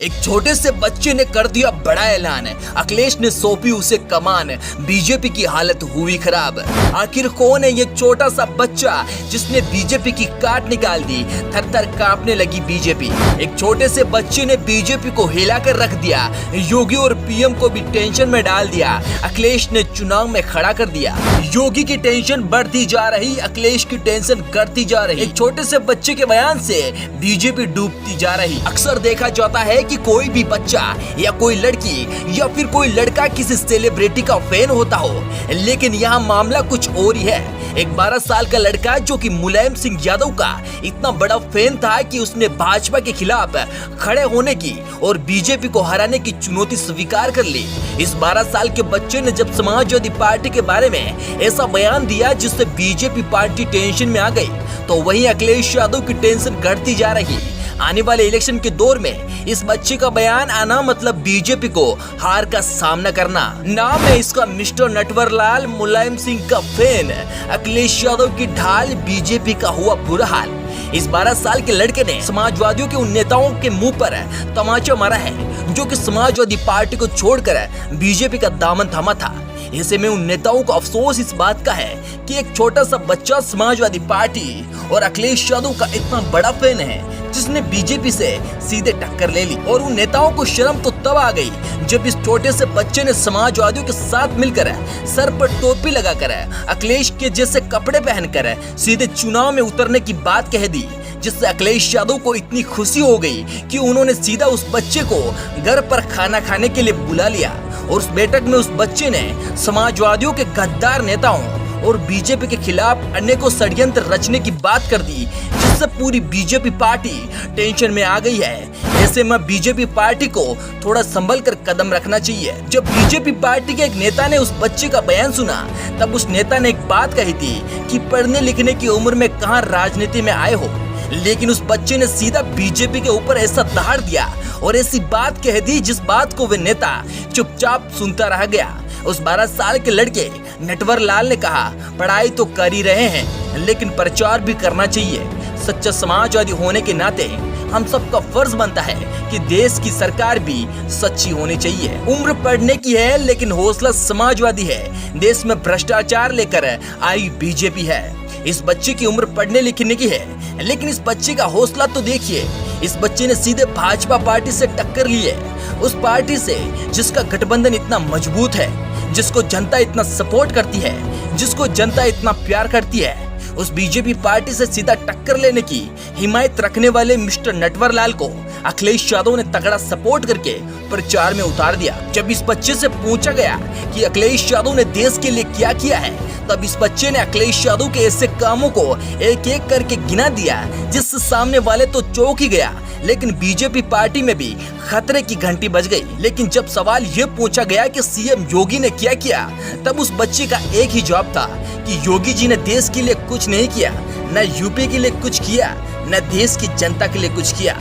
एक छोटे से बच्चे ने कर दिया बड़ा ऐलान। अखिलेश ने सौंपी उसे कमान। बीजेपी की हालत हुई खराब। आखिर कौन है ये छोटा सा बच्चा जिसने बीजेपी की काट निकाल दी? थर-थर कांपने लगी बीजेपी। एक छोटे से बच्चे ने बीजेपी को हिलाकर रख दिया। योगी और पीएम को भी टेंशन में डाल दिया। अखिलेश ने चुनाव में खड़ा कर दिया। योगी की टेंशन बढ़ती जा रही, अखिलेश की टेंशन घटती जा रही। एक छोटे से बच्चे के बयान से बीजेपी डूबती जा रही। अक्सर देखा जाता है कि कोई भी बच्चा या कोई लड़की या फिर कोई लड़का किसी सेलिब्रिटी का फैन होता हो, लेकिन यहाँ मामला कुछ और ही है। एक 12 साल का लड़का जो कि मुलायम सिंह यादव का इतना बड़ा फैन था कि उसने भाजपा के खिलाफ खड़े होने की और बीजेपी को हराने की चुनौती स्वीकार कर ली। इस 12 साल के बच्चे ने जब समाजवादी पार्टी के बारे में ऐसा बयान दिया जिससे बीजेपी पार्टी टेंशन में आ गई, तो वहीं अखिलेश यादव की टेंशन घटती जा रही। आने वाले इलेक्शन के दौर में इस बच्चे का बयान आना मतलब बीजेपी को हार का सामना करना। नाम है इसका मिस्टर नटवरलाल, मुलायम सिंह का फैन। अखिलेश यादव की ढाल, बीजेपी का हुआ बुरा हाल। इस 12 साल के लड़के ने समाजवादियों के उन नेताओं के मुंह पर तमाचा मारा है जो कि समाजवादी पार्टी को छोड़कर बीजेपी का दामन थामा था। ऐसे में उन नेताओं को अफसोस इस बात का है कि एक छोटा सा बच्चा समाजवादी पार्टी और अखिलेश यादव का इतना बड़ा फैन है जिसने बीजेपी से सीधे टक्कर ले ली। और उन नेताओं को शर्म तो तब आ गई जब इस छोटे से बच्चे ने समाजवादियों के साथ मिलकर सर पर टोपी लगाकर अखिलेश के जैसे कपड़े पहनकर सीधे चुनाव में उतरने की बात कह दी, जिससे अखिलेश यादव को इतनी खुशी हो गई कि उन्होंने सीधा उस बच्चे को घर पर खाना खाने के लिए बुला लिया। और उस बैठक में उस बच्चे ने समाजवादियों के गद्दार नेताओं और बीजेपी के खिलाफ अनेकों षड्यंत्र रचने की बात कर दी, जिससे पूरी बीजेपी पार्टी टेंशन में आ गई है। ऐसे में बीजेपी पार्टी को थोड़ा संभल कर कदम रखना चाहिए। जब बीजेपी पार्टी के एक नेता ने उस बच्चे का बयान सुना, तब उस नेता ने एक बात कही थी कि पढ़ने लिखने की उम्र में कहाँ राजनीति में आए हो, लेकिन उस बच्चे ने सीधा बीजेपी के ऊपर ऐसा दहाड़ दिया और ऐसी बात कह दी जिस बात को वे नेता चुपचाप सुनता रह गया। उस 12 साल के लड़के नटवरलाल ने कहा, पढ़ाई तो कर ही रहे हैं लेकिन प्रचार भी करना चाहिए। सच्चा समाजवादी होने के नाते हम सबका फर्ज बनता है कि देश की सरकार भी सच्ची होनी चाहिए। उम्र पढ़ने की है लेकिन हौसला समाजवादी है। देश में भ्रष्टाचार लेकर आई बीजेपी है। इस बच्चे की उम्र पढ़ने लिखने की है, लेकिन इस बच्चे का हौसला तो देखिए। इस बच्चे ने सीधे भाजपा पार्टी से टक्कर ली है, उस पार्टी से जिसका गठबंधन इतना मजबूत है, जिसको जनता इतना सपोर्ट करती है, जिसको जनता इतना प्यार करती है। उस बीजेपी पार्टी से सीधा टक्कर लेने की हिमायत रखने वाले मिस्टर नटवरलाल को अखिलेश यादव ने तगड़ा सपोर्ट करके प्रचार में उतार दिया। जब इस बच्चे से पूछा गया कि अखिलेश यादव ने देश के लिए क्या किया है, तब इस बच्चे ने अखिलेश यादव के ऐसे कामों को एक एक करके गिना दिया जिससे सामने वाले तो चौंक ही गया, लेकिन बीजेपी पार्टी में भी खतरे की घंटी बज गई। लेकिन जब सवाल ये पूछा गया कि सीएम योगी ने क्या किया, तब उस बच्चे का एक ही जवाब था कि योगी जी ने देश के लिए कुछ नहीं किया, न यूपी के लिए कुछ किया, न देश की जनता के लिए कुछ किया।